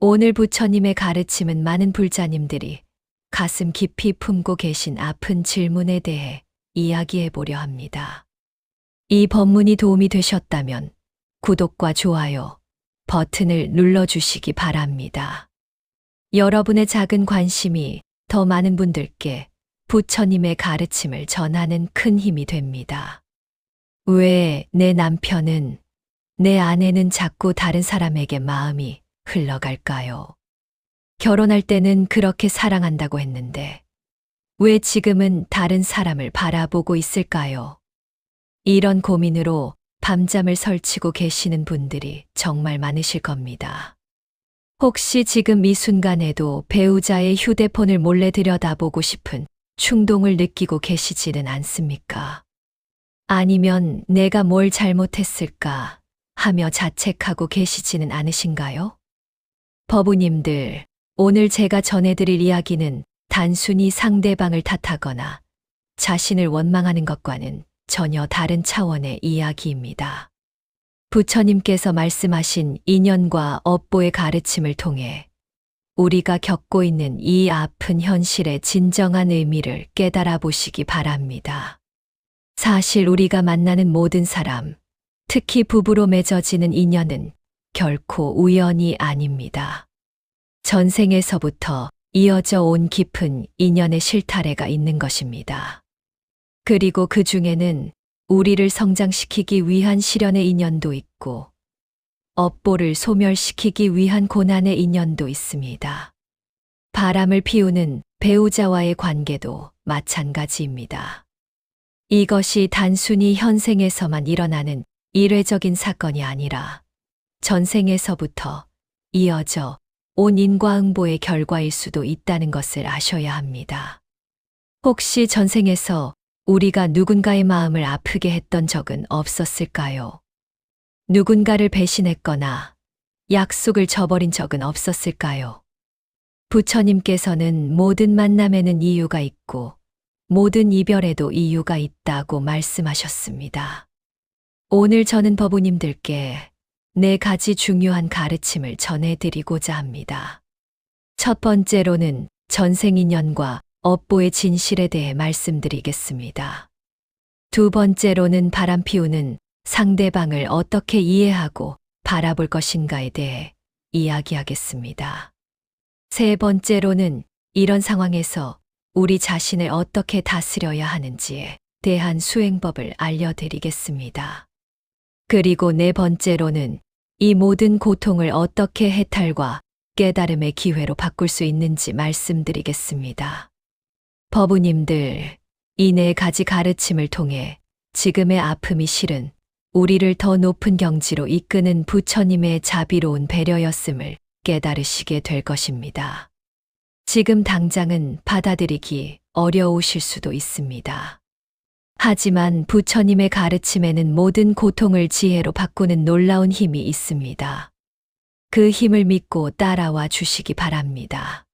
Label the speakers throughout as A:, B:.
A: 오늘 부처님의 가르침은 많은 불자님들이 가슴 깊이 품고 계신 아픈 질문에 대해 이야기해 보려 합니다. 이 법문이 도움이 되셨다면 구독과 좋아요 버튼을 눌러주시기 바랍니다. 여러분의 작은 관심이 더 많은 분들께 부처님의 가르침을 전하는 큰 힘이 됩니다. 왜 내 남편은, 내 아내는 자꾸 다른 사람에게 마음이 흘러갈까요? 결혼할 때는 그렇게 사랑한다고 했는데 왜 지금은 다른 사람을 바라보고 있을까요? 이런 고민으로 밤잠을 설치고 계시는 분들이 정말 많으실 겁니다. 혹시 지금 이 순간에도 배우자의 휴대폰을 몰래 들여다보고 싶은 충동을 느끼고 계시지는 않습니까? 아니면 내가 뭘 잘못했을까 하며 자책하고 계시지는 않으신가요? 법우님들, 오늘 제가 전해드릴 이야기는 단순히 상대방을 탓하거나 자신을 원망하는 것과는 전혀 다른 차원의 이야기입니다. 부처님께서 말씀하신 인연과 업보의 가르침을 통해 우리가 겪고 있는 이 아픈 현실의 진정한 의미를 깨달아 보시기 바랍니다. 사실 우리가 만나는 모든 사람, 특히 부부로 맺어지는 인연은 결코 우연이 아닙니다. 전생에서부터 이어져 온 깊은 인연의 실타래가 있는 것입니다. 그리고 그 중에는 우리를 성장시키기 위한 시련의 인연도 있고, 업보를 소멸시키기 위한 고난의 인연도 있습니다. 바람을 피우는 배우자와의 관계도 마찬가지입니다. 이것이 단순히 현생에서만 일어나는 일회적인 사건이 아니라 전생에서부터 이어져 온 인과응보의 결과일 수도 있다는 것을 아셔야 합니다. 혹시 전생에서 우리가 누군가의 마음을 아프게 했던 적은 없었을까요? 누군가를 배신했거나 약속을 저버린 적은 없었을까요? 부처님께서는 모든 만남에는 이유가 있고 모든 이별에도 이유가 있다고 말씀하셨습니다. 오늘 저는 법우님들께 4가지 중요한 가르침을 전해드리고자 합니다. 첫 번째로는 전생인연과 업보의 진실에 대해 말씀드리겠습니다. 두 번째로는 바람 피우는 상대방을 어떻게 이해하고 바라볼 것인가에 대해 이야기하겠습니다. 세 번째로는 이런 상황에서 우리 자신을 어떻게 다스려야 하는지에 대한 수행법을 알려드리겠습니다. 그리고 네 번째로는 이 모든 고통을 어떻게 해탈과 깨달음의 기회로 바꿀 수 있는지 말씀드리겠습니다. 법우님들, 이 4가지 가르침을 통해 지금의 아픔이 실은 우리를 더 높은 경지로 이끄는 부처님의 자비로운 배려였음을 깨달으시게 될 것입니다. 지금 당장은 받아들이기 어려우실 수도 있습니다. 하지만 부처님의 가르침에는 모든 고통을 지혜로 바꾸는 놀라운 힘이 있습니다. 그 힘을 믿고 따라와 주시기 바랍니다.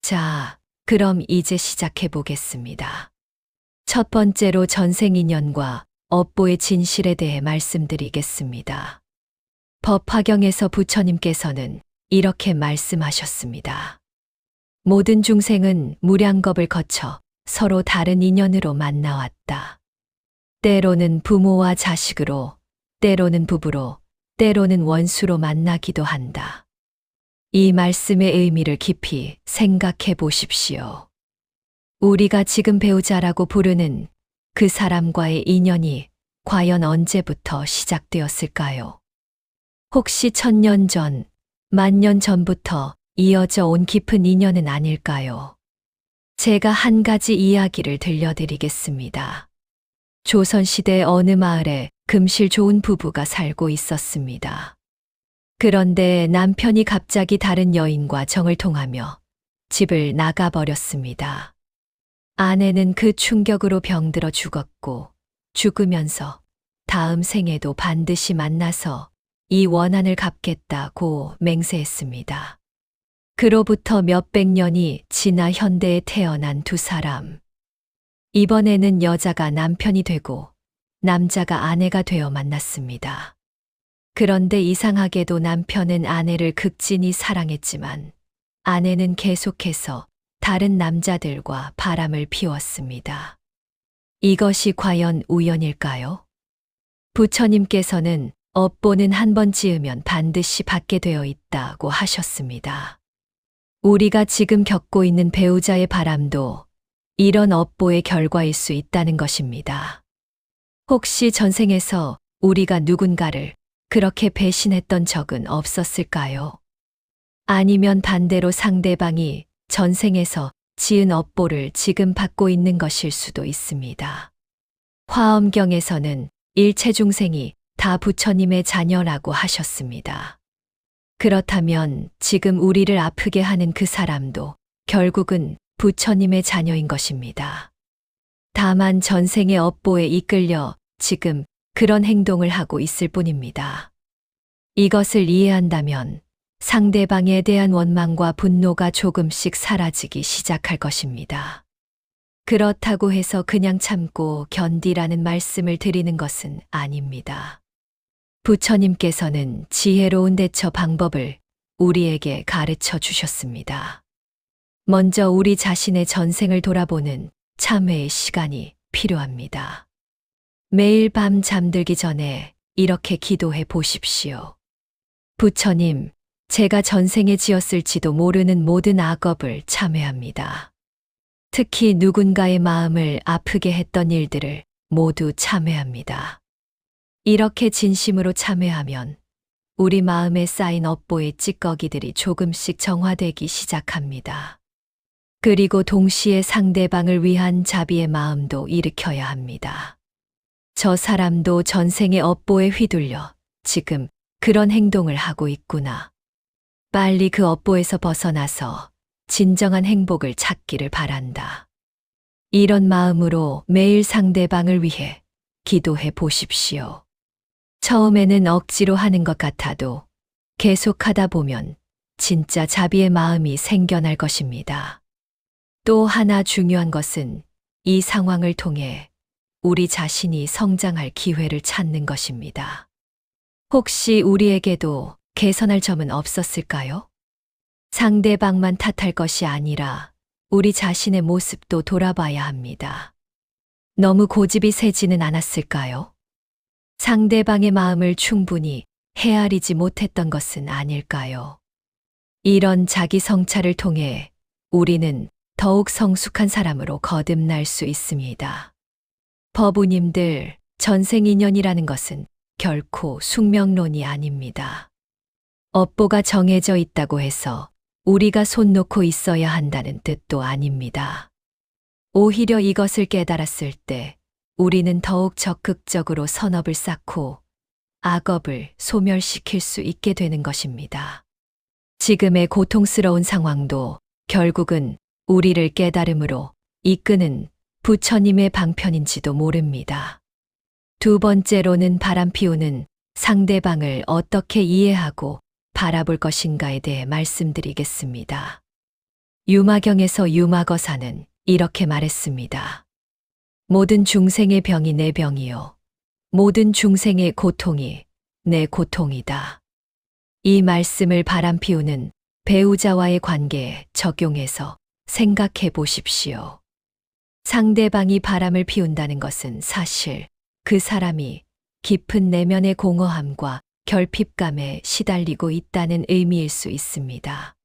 A: 자, 그럼 이제 시작해 보겠습니다. 첫 번째로 전생인연과 업보의 진실에 대해 말씀드리겠습니다. 법화경에서 부처님께서는 이렇게 말씀하셨습니다. 모든 중생은 무량겁을 거쳐 서로 다른 인연으로 만나왔다. 때로는 부모와 자식으로, 때로는 부부로, 때로는 원수로 만나기도 한다. 이 말씀의 의미를 깊이 생각해 보십시오. 우리가 지금 배우자라고 부르는 그 사람과의 인연이 과연 언제부터 시작되었을까요? 혹시 1000년 전, 10,000년 전부터 이어져 온 깊은 인연은 아닐까요? 제가 한 가지 이야기를 들려드리겠습니다. 조선시대 어느 마을에 금실 좋은 부부가 살고 있었습니다. 그런데 남편이 갑자기 다른 여인과 정을 통하며 집을 나가버렸습니다. 아내는 그 충격으로 병들어 죽었고 죽으면서 다음 생에도 반드시 만나서 이 원한을 갚겠다고 맹세했습니다. 그로부터 몇백 년이 지나 현대에 태어난 두 사람. 이번에는 여자가 남편이 되고 남자가 아내가 되어 만났습니다. 그런데 이상하게도 남편은 아내를 극진히 사랑했지만 아내는 계속해서 다른 남자들과 바람을 피웠습니다. 이것이 과연 우연일까요? 부처님께서는 업보는 한 번 지으면 반드시 받게 되어 있다고 하셨습니다. 우리가 지금 겪고 있는 배우자의 바람도 이런 업보의 결과일 수 있다는 것입니다. 혹시 전생에서 우리가 누군가를 그렇게 배신했던 적은 없었을까요? 아니면 반대로 상대방이 전생에서 지은 업보를 지금 받고 있는 것일 수도 있습니다. 화엄경에서는 일체 중생이 다 부처님의 자녀라고 하셨습니다. 그렇다면 지금 우리를 아프게 하는 그 사람도 결국은 부처님의 자녀인 것입니다. 다만 전생의 업보에 이끌려 지금 그런 행동을 하고 있을 뿐입니다. 이것을 이해한다면 상대방에 대한 원망과 분노가 조금씩 사라지기 시작할 것입니다. 그렇다고 해서 그냥 참고 견디라는 말씀을 드리는 것은 아닙니다. 부처님께서는 지혜로운 대처 방법을 우리에게 가르쳐 주셨습니다. 먼저 우리 자신의 전생을 돌아보는 참회의 시간이 필요합니다. 매일 밤 잠들기 전에 이렇게 기도해 보십시오. 부처님, 제가 전생에 지었을지도 모르는 모든 악업을 참회합니다. 특히 누군가의 마음을 아프게 했던 일들을 모두 참회합니다. 이렇게 진심으로 참회하면 우리 마음에 쌓인 업보의 찌꺼기들이 조금씩 정화되기 시작합니다. 그리고 동시에 상대방을 위한 자비의 마음도 일으켜야 합니다. 저 사람도 전생의 업보에 휘둘려 지금 그런 행동을 하고 있구나. 빨리 그 업보에서 벗어나서 진정한 행복을 찾기를 바란다. 이런 마음으로 매일 상대방을 위해 기도해 보십시오. 처음에는 억지로 하는 것 같아도 계속하다 보면 진짜 자비의 마음이 생겨날 것입니다. 또 하나 중요한 것은 이 상황을 통해 우리 자신이 성장할 기회를 찾는 것입니다. 혹시 우리에게도 개선할 점은 없었을까요? 상대방만 탓할 것이 아니라 우리 자신의 모습도 돌아봐야 합니다. 너무 고집이 세지는 않았을까요? 상대방의 마음을 충분히 헤아리지 못했던 것은 아닐까요? 이런 자기 성찰을 통해 우리는 더욱 성숙한 사람으로 거듭날 수 있습니다. 법우님들, 전생 인연이라는 것은 결코 숙명론이 아닙니다. 업보가 정해져 있다고 해서 우리가 손 놓고 있어야 한다는 뜻도 아닙니다. 오히려 이것을 깨달았을 때 우리는 더욱 적극적으로 선업을 쌓고 악업을 소멸시킬 수 있게 되는 것입니다. 지금의 고통스러운 상황도 결국은 우리를 깨달음으로 이끄는 부처님의 방편인지도 모릅니다. 두 번째로는 바람 피우는 상대방을 어떻게 이해하고 바라볼 것인가에 대해 말씀드리겠습니다. 유마경에서 유마거사는 이렇게 말했습니다. 모든 중생의 병이 내 병이요. 모든 중생의 고통이 내 고통이다. 이 말씀을 바람 피우는 배우자와의 관계에 적용해서 생각해 보십시오. 상대방이 바람을 피운다는 것은 사실 그 사람이 깊은 내면의 공허함과 결핍감에 시달리고 있다는 의미일 수 있습니다.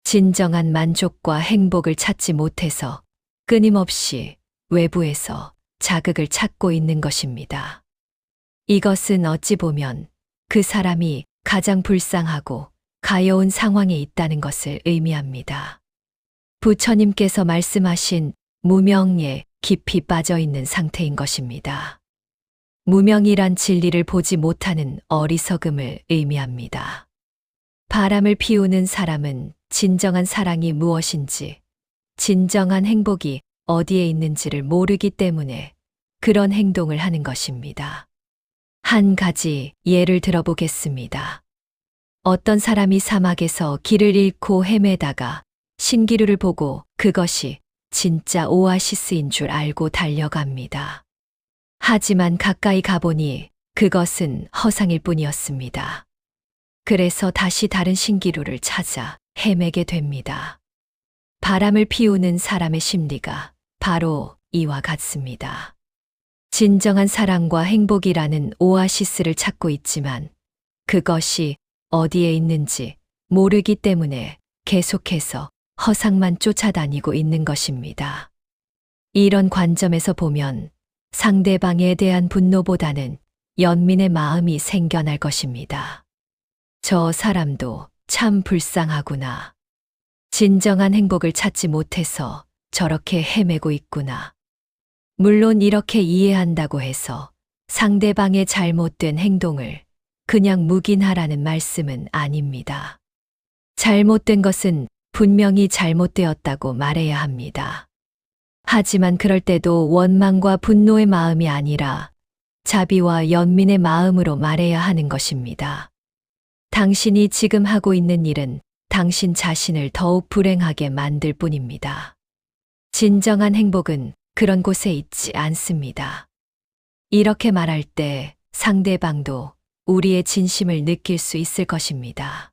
A: 진정한 만족과 행복을 찾지 못해서 끊임없이 외부에서 자극을 찾고 있는 것입니다. 이것은 어찌 보면 그 사람이 가장 불쌍하고 가여운 상황에 있다는 것을 의미합니다. 부처님께서 말씀하신 무명에 깊이 빠져 있는 상태인 것입니다. 무명이란 진리를 보지 못하는 어리석음을 의미합니다. 바람을 피우는 사람은 진정한 사랑이 무엇인지, 진정한 행복이 어디에 있는지를 모르기 때문에 그런 행동을 하는 것입니다. 한 가지 예를 들어보겠습니다. 어떤 사람이 사막에서 길을 잃고 헤매다가 신기루를 보고 그것이 진짜 오아시스인 줄 알고 달려갑니다. 하지만 가까이 가보니 그것은 허상일 뿐이었습니다. 그래서 다시 다른 신기루를 찾아 헤매게 됩니다. 바람을 피우는 사람의 심리가 바로 이와 같습니다. 진정한 사랑과 행복이라는 오아시스를 찾고 있지만 그것이 어디에 있는지 모르기 때문에 계속해서 허상만 쫓아다니고 있는 것입니다. 이런 관점에서 보면 상대방에 대한 분노보다는 연민의 마음이 생겨날 것입니다. 저 사람도 참 불쌍하구나. 진정한 행복을 찾지 못해서 저렇게 헤매고 있구나. 물론 이렇게 이해한다고 해서 상대방의 잘못된 행동을 그냥 묵인하라는 말씀은 아닙니다. 잘못된 것은 분명히 잘못되었다고 말해야 합니다. 하지만 그럴 때도 원망과 분노의 마음이 아니라 자비와 연민의 마음으로 말해야 하는 것입니다. 당신이 지금 하고 있는 일은 당신 자신을 더욱 불행하게 만들 뿐입니다. 진정한 행복은 그런 곳에 있지 않습니다. 이렇게 말할 때 상대방도 우리의 진심을 느낄 수 있을 것입니다.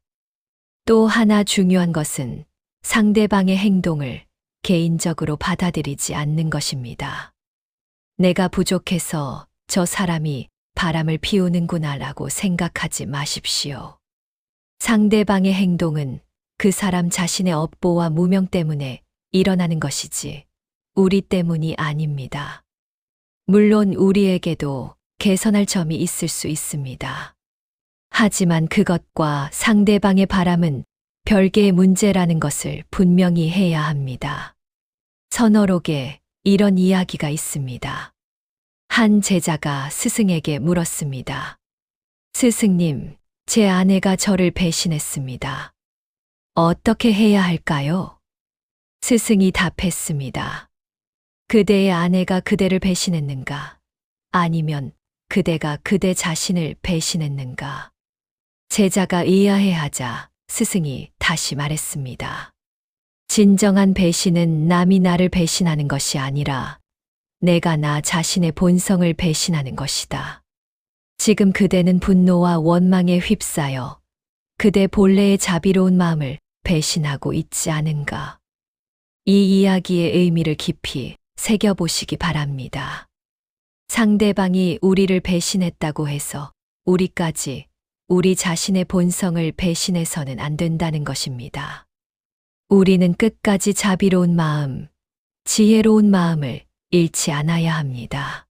A: 또 하나 중요한 것은 상대방의 행동을 개인적으로 받아들이지 않는 것입니다. 내가 부족해서 저 사람이 바람을 피우는구나라고 생각하지 마십시오. 상대방의 행동은 그 사람 자신의 업보와 무명 때문에 일어나는 것이지 우리 때문이 아닙니다. 물론 우리에게도 개선할 점이 있을 수 있습니다. 하지만 그것과 상대방의 바람은 별개의 문제라는 것을 분명히 해야 합니다. 선어록에 이런 이야기가 있습니다. 한 제자가 스승에게 물었습니다. 스승님, 제 아내가 저를 배신했습니다. 어떻게 해야 할까요? 스승이 답했습니다. 그대의 아내가 그대를 배신했는가? 아니면 그대가 그대 자신을 배신했는가? 제자가 의아해하자 스승이 다시 말했습니다. 진정한 배신은 남이 나를 배신하는 것이 아니라 내가 나 자신의 본성을 배신하는 것이다. 지금 그대는 분노와 원망에 휩싸여 그대 본래의 자비로운 마음을 배신하고 있지 않은가? 이 이야기의 의미를 깊이 새겨보시기 바랍니다. 상대방이 우리를 배신했다고 해서 우리까지 우리 자신의 본성을 배신해서는 안 된다는 것입니다. 우리는 끝까지 자비로운 마음, 지혜로운 마음을 잃지 않아야 합니다.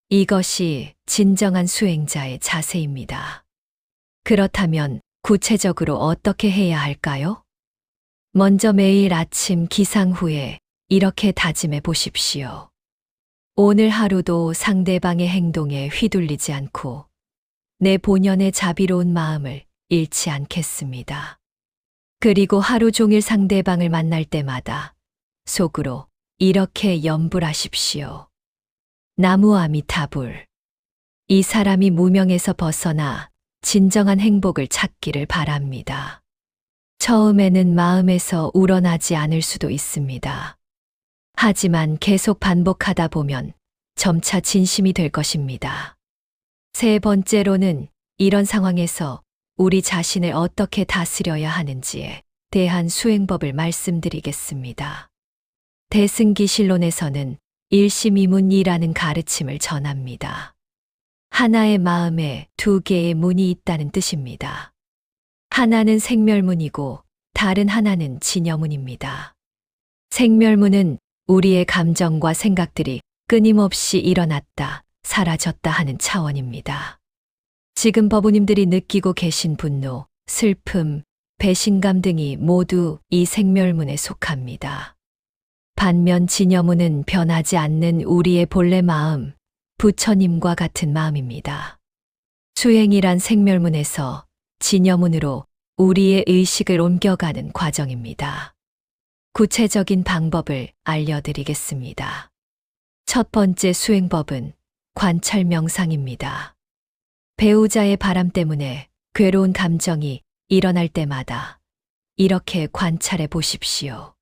A: 이것이 진정한 수행자의 자세입니다. 그렇다면 구체적으로 어떻게 해야 할까요? 먼저 매일 아침 기상 후에 이렇게 다짐해 보십시오. 오늘 하루도 상대방의 행동에 휘둘리지 않고 내 본연의 자비로운 마음을 잃지 않겠습니다. 그리고 하루 종일 상대방을 만날 때마다 속으로 이렇게 염불하십시오. 나무 아미타불. 이 사람이 무명에서 벗어나 진정한 행복을 찾기를 바랍니다. 처음에는 마음에서 우러나지 않을 수도 있습니다. 하지만 계속 반복하다 보면 점차 진심이 될 것입니다. 세 번째로는 이런 상황에서 우리 자신을 어떻게 다스려야 하는지에 대한 수행법을 말씀드리겠습니다. 대승기실론에서는 일심이문이라는 가르침을 전합니다. 하나의 마음에 두 개의 문이 있다는 뜻입니다. 하나는 생멸문이고 다른 하나는 진여문입니다. 생멸문은 우리의 감정과 생각들이 끊임없이 일어났다, 사라졌다 하는 차원입니다. 지금 법우님들이 느끼고 계신 분노, 슬픔, 배신감 등이 모두 이 생멸문에 속합니다. 반면 진여문은 변하지 않는 우리의 본래 마음, 부처님과 같은 마음입니다. 수행이란 생멸문에서 진여문으로 우리의 의식을 옮겨가는 과정입니다. 구체적인 방법을 알려드리겠습니다. 첫 번째 수행법은 관찰 명상입니다. 배우자의 바람 때문에 괴로운 감정이 일어날 때마다 이렇게 관찰해 보십시오.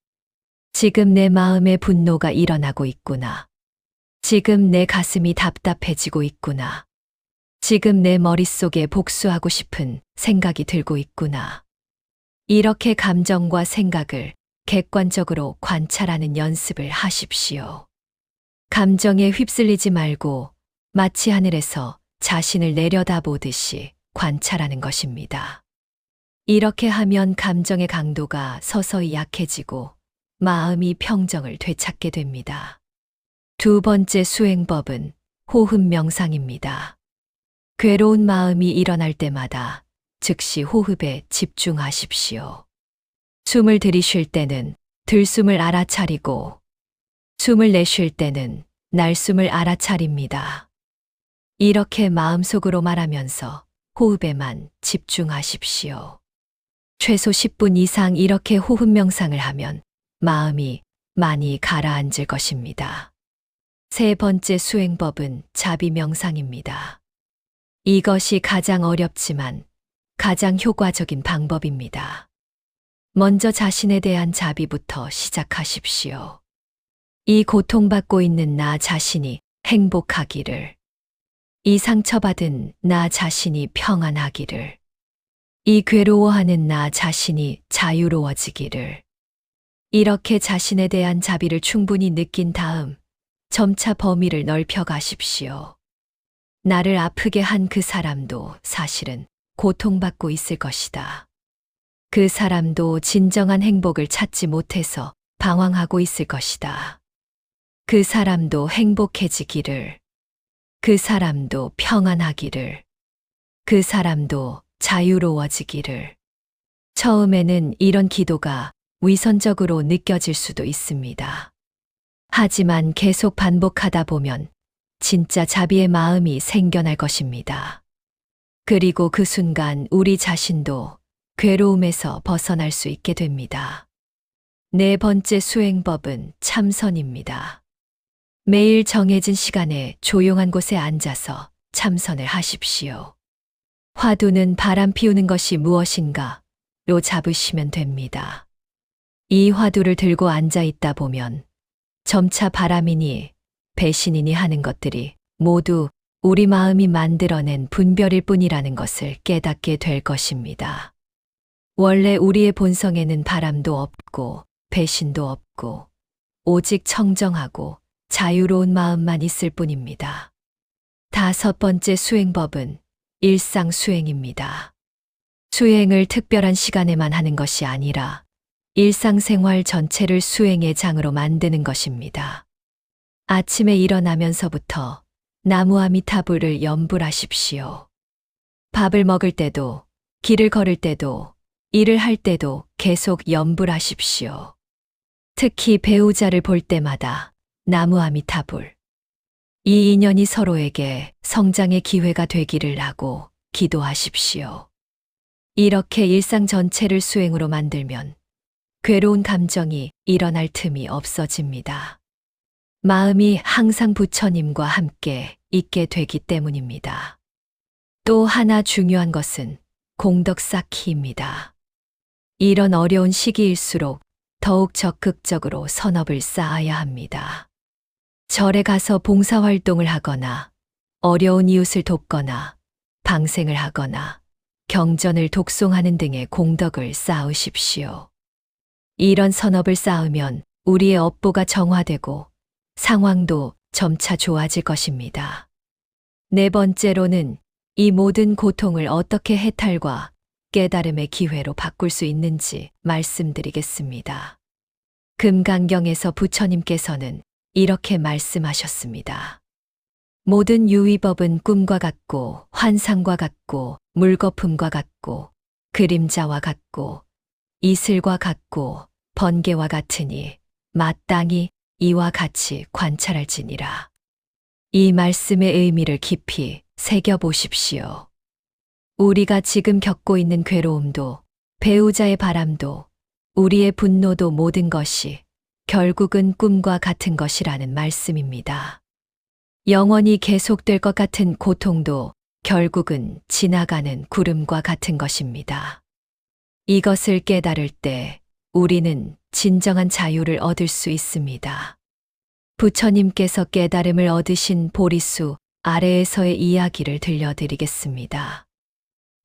A: 지금 내 마음에 분노가 일어나고 있구나. 지금 내 가슴이 답답해지고 있구나. 지금 내 머릿속에 복수하고 싶은 생각이 들고 있구나. 이렇게 감정과 생각을 객관적으로 관찰하는 연습을 하십시오. 감정에 휩쓸리지 말고 마치 하늘에서 자신을 내려다보듯이 관찰하는 것입니다. 이렇게 하면 감정의 강도가 서서히 약해지고 마음이 평정을 되찾게 됩니다. 두 번째 수행법은 호흡 명상입니다. 괴로운 마음이 일어날 때마다 즉시 호흡에 집중하십시오. 숨을 들이쉴 때는 들숨을 알아차리고 숨을 내쉴 때는 날숨을 알아차립니다. 이렇게 마음속으로 말하면서 호흡에만 집중하십시오. 최소 10분 이상 이렇게 호흡 명상을 하면 마음이 많이 가라앉을 것입니다. 세 번째 수행법은 자비 명상입니다. 이것이 가장 어렵지만 가장 효과적인 방법입니다. 먼저 자신에 대한 자비부터 시작하십시오. 이 고통받고 있는 나 자신이 행복하기를, 이 상처받은 나 자신이 평안하기를, 이 괴로워하는 나 자신이 자유로워지기를. 이렇게 자신에 대한 자비를 충분히 느낀 다음 점차 범위를 넓혀 가십시오. 나를 아프게 한 그 사람도 사실은 고통받고 있을 것이다. 그 사람도 진정한 행복을 찾지 못해서 방황하고 있을 것이다. 그 사람도 행복해지기를, 그 사람도 평안하기를, 그 사람도 자유로워지기를. 처음에는 이런 기도가 위선적으로 느껴질 수도 있습니다. 하지만 계속 반복하다 보면 진짜 자비의 마음이 생겨날 것입니다. 그리고 그 순간 우리 자신도 괴로움에서 벗어날 수 있게 됩니다. 네 번째 수행법은 참선입니다. 매일 정해진 시간에 조용한 곳에 앉아서 참선을 하십시오. 화두는 바람 피우는 것이 무엇인가로 잡으시면 됩니다. 이 화두를 들고 앉아 있다 보면 점차 바람이니 배신이니 하는 것들이 모두 우리 마음이 만들어낸 분별일 뿐이라는 것을 깨닫게 될 것입니다. 원래 우리의 본성에는 바람도 없고 배신도 없고 오직 청정하고 자유로운 마음만 있을 뿐입니다. 다섯 번째 수행법은 일상 수행입니다. 수행을 특별한 시간에만 하는 것이 아니라 일상생활 전체를 수행의 장으로 만드는 것입니다. 아침에 일어나면서부터 나무 아미타불을 염불하십시오. 밥을 먹을 때도, 길을 걸을 때도, 일을 할 때도 계속 염불하십시오. 특히 배우자를 볼 때마다 나무 아미타불. 이 인연이 서로에게 성장의 기회가 되기를 하고 기도하십시오. 이렇게 일상 전체를 수행으로 만들면 괴로운 감정이 일어날 틈이 없어집니다. 마음이 항상 부처님과 함께 있게 되기 때문입니다. 또 하나 중요한 것은 공덕 쌓기입니다. 이런 어려운 시기일수록 더욱 적극적으로 선업을 쌓아야 합니다. 절에 가서 봉사활동을 하거나 어려운 이웃을 돕거나 방생을 하거나 경전을 독송하는 등의 공덕을 쌓으십시오. 이런 선업을 쌓으면 우리의 업보가 정화되고 상황도 점차 좋아질 것입니다. 네 번째로는 이 모든 고통을 어떻게 해탈과 깨달음의 기회로 바꿀 수 있는지 말씀드리겠습니다. 금강경에서 부처님께서는 이렇게 말씀하셨습니다. 모든 유의법은 꿈과 같고 환상과 같고 물거품과 같고 그림자와 같고 이슬과 같고 번개와 같으니 마땅히 이와 같이 관찰할지니라. 이 말씀의 의미를 깊이 새겨보십시오. 우리가 지금 겪고 있는 괴로움도 배우자의 바람도 우리의 분노도 모든 것이 결국은 꿈과 같은 것이라는 말씀입니다. 영원히 계속될 것 같은 고통도 결국은 지나가는 구름과 같은 것입니다. 이것을 깨달을 때 우리는 진정한 자유를 얻을 수 있습니다. 부처님께서 깨달음을 얻으신 보리수 아래에서의 이야기를 들려드리겠습니다.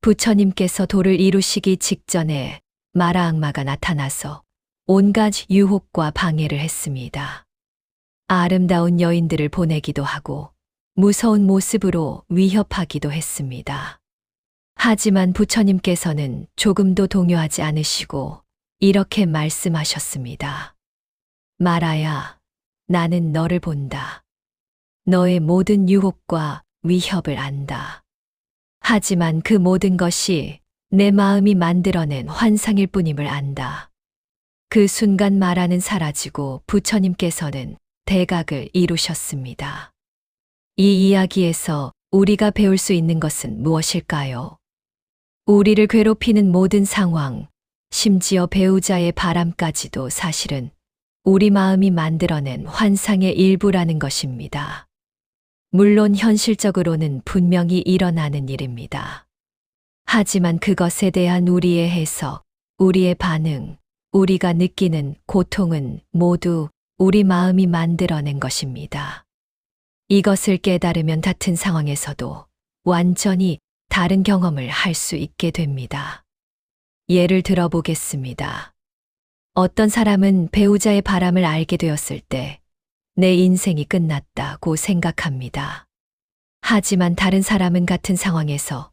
A: 부처님께서 도를 이루시기 직전에 마라 악마가 나타나서 온갖 유혹과 방해를 했습니다. 아름다운 여인들을 보내기도 하고 무서운 모습으로 위협하기도 했습니다. 하지만 부처님께서는 조금도 동요하지 않으시고 이렇게 말씀하셨습니다. 마라야, 나는 너를 본다. 너의 모든 유혹과 위협을 안다. 하지만 그 모든 것이 내 마음이 만들어낸 환상일 뿐임을 안다. 그 순간 마라는 사라지고 부처님께서는 대각을 이루셨습니다. 이 이야기에서 우리가 배울 수 있는 것은 무엇일까요? 우리를 괴롭히는 모든 상황, 심지어 배우자의 바람까지도 사실은 우리 마음이 만들어낸 환상의 일부라는 것입니다. 물론 현실적으로는 분명히 일어나는 일입니다. 하지만 그것에 대한 우리의 해석, 우리의 반응, 우리가 느끼는 고통은 모두 우리 마음이 만들어낸 것입니다. 이것을 깨달으면 같은 상황에서도 완전히 다른 경험을 할 수 있게 됩니다. 예를 들어 보겠습니다. 어떤 사람은 배우자의 바람을 알게 되었을 때 내 인생이 끝났다고 생각합니다. 하지만 다른 사람은 같은 상황에서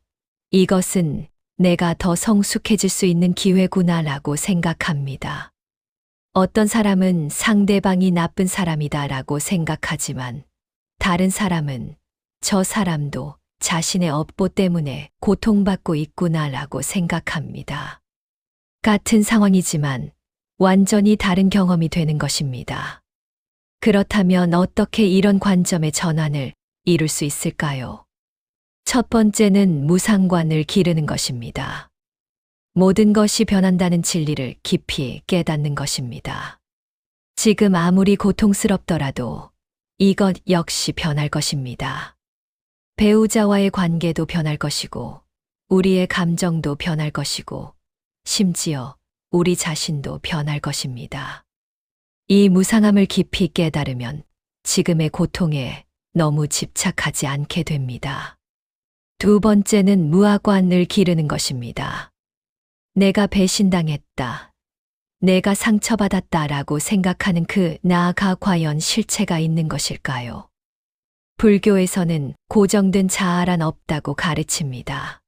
A: 이것은 내가 더 성숙해질 수 있는 기회구나라고 생각합니다. 어떤 사람은 상대방이 나쁜 사람이다라고 생각하지만 다른 사람은 저 사람도 자신의 업보 때문에 고통받고 있구나라고 생각합니다. 같은 상황이지만 완전히 다른 경험이 되는 것입니다. 그렇다면 어떻게 이런 관점의 전환을 이룰 수 있을까요? 첫 번째는 무상관을 기르는 것입니다. 모든 것이 변한다는 진리를 깊이 깨닫는 것입니다. 지금 아무리 고통스럽더라도 이것 역시 변할 것입니다. 배우자와의 관계도 변할 것이고, 우리의 감정도 변할 것이고, 심지어 우리 자신도 변할 것입니다. 이 무상함을 깊이 깨달으면 지금의 고통에 너무 집착하지 않게 됩니다. 두 번째는 무아관을 기르는 것입니다. 내가 배신당했다, 내가 상처받았다라고 생각하는 그 나가 과연 실체가 있는 것일까요? 불교에서는 고정된 자아란 없다고 가르칩니다.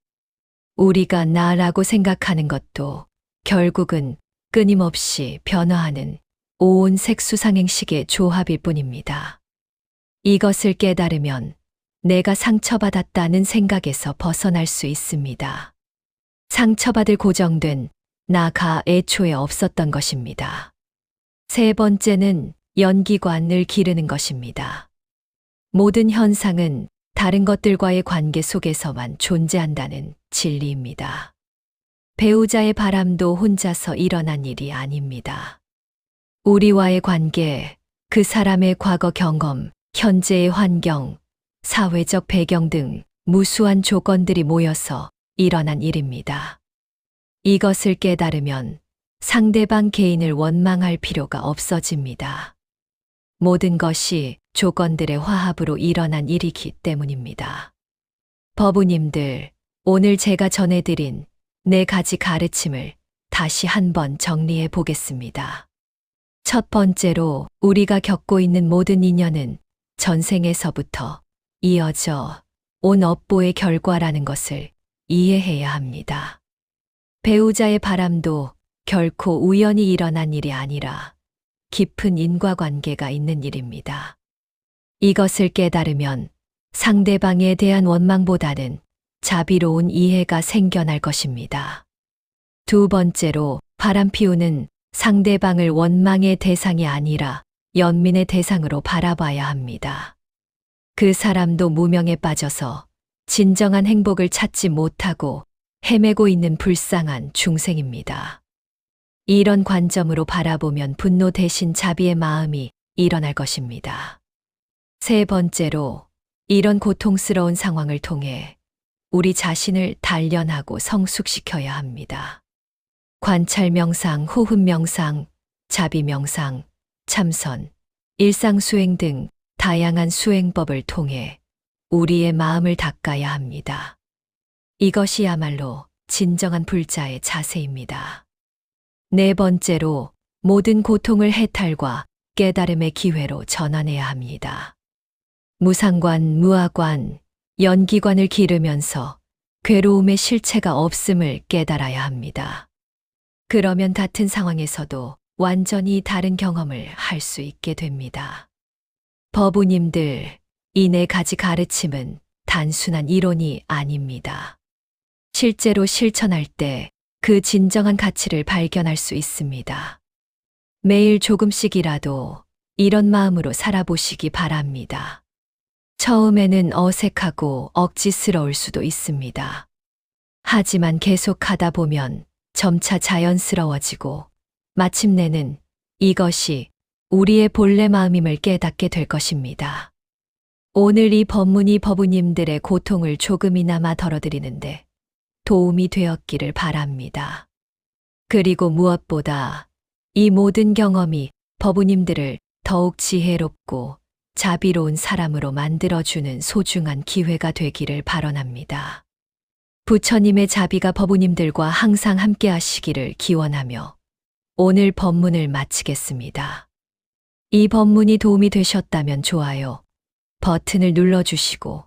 A: 우리가 나라고 생각하는 것도 결국은 끊임없이 변화하는 온 색수상행식의 조합일 뿐입니다. 이것을 깨달으면 내가 상처받았다는 생각에서 벗어날 수 있습니다. 상처받을 고정된 나가 애초에 없었던 것입니다. 세 번째는 연기관을 기르는 것입니다. 모든 현상은 다른 것들과의 관계 속에서만 존재한다는 진리입니다. 배우자의 바람도 혼자서 일어난 일이 아닙니다. 우리와의 관계, 그 사람의 과거 경험, 현재의 환경, 사회적 배경 등 무수한 조건들이 모여서 일어난 일입니다. 이것을 깨달으면 상대방 개인을 원망할 필요가 없어집니다. 모든 것이 조건들의 화합으로 일어난 일이기 때문입니다. 법우님들, 오늘 제가 전해드린 4가지 가르침을 다시 한번 정리해 보겠습니다. 첫 번째로 우리가 겪고 있는 모든 인연은 전생에서부터 이어져 온 업보의 결과라는 것을 이해해야 합니다. 배우자의 바람도 결코 우연히 일어난 일이 아니라 깊은 인과관계가 있는 일입니다. 이것을 깨달으면 상대방에 대한 원망보다는 자비로운 이해가 생겨날 것입니다. 두 번째로 바람 피우는 상대방을 원망의 대상이 아니라 연민의 대상으로 바라봐야 합니다. 그 사람도 무명에 빠져서 진정한 행복을 찾지 못하고 헤매고 있는 불쌍한 중생입니다. 이런 관점으로 바라보면 분노 대신 자비의 마음이 일어날 것입니다. 세 번째로 이런 고통스러운 상황을 통해 우리 자신을 단련하고 성숙시켜야 합니다. 관찰 명상, 호흡 명상, 자비 명상, 참선, 일상 수행 등 다양한 수행법을 통해 우리의 마음을 닦아야 합니다. 이것이야말로 진정한 불자의 자세입니다. 네 번째로 모든 고통을 해탈과 깨달음의 기회로 전환해야 합니다. 무상관, 무아관, 연기관을 기르면서 괴로움의 실체가 없음을 깨달아야 합니다. 그러면 같은 상황에서도 완전히 다른 경험을 할 수 있게 됩니다. 법우님들, 이 네 가지 가르침은 단순한 이론이 아닙니다. 실제로 실천할 때 그 진정한 가치를 발견할 수 있습니다. 매일 조금씩이라도 이런 마음으로 살아보시기 바랍니다. 처음에는 어색하고 억지스러울 수도 있습니다. 하지만 계속하다 보면 점차 자연스러워지고 마침내는 이것이 우리의 본래 마음임을 깨닫게 될 것입니다. 오늘 이 법문이 법우님들의 고통을 조금이나마 덜어드리는데 도움이 되었기를 바랍니다. 그리고 무엇보다 이 모든 경험이 법우님들을 더욱 지혜롭고 자비로운 사람으로 만들어주는 소중한 기회가 되기를 발언합니다. 부처님의 자비가 법우님들과 항상 함께 하시기를 기원하며 오늘 법문을 마치겠습니다. 이 법문이 도움이 되셨다면 좋아요 버튼을 눌러주시고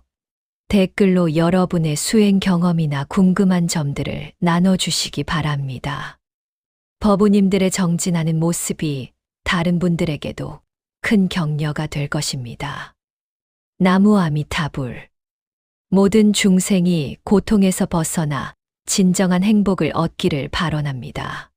A: 댓글로 여러분의 수행 경험이나 궁금한 점들을 나눠주시기 바랍니다. 법우님들의 정진하는 모습이 다른 분들에게도 큰 격려가 될 것입니다. 나무 아미타불. 모든 중생이 고통에서 벗어나 진정한 행복을 얻기를 발언합니다.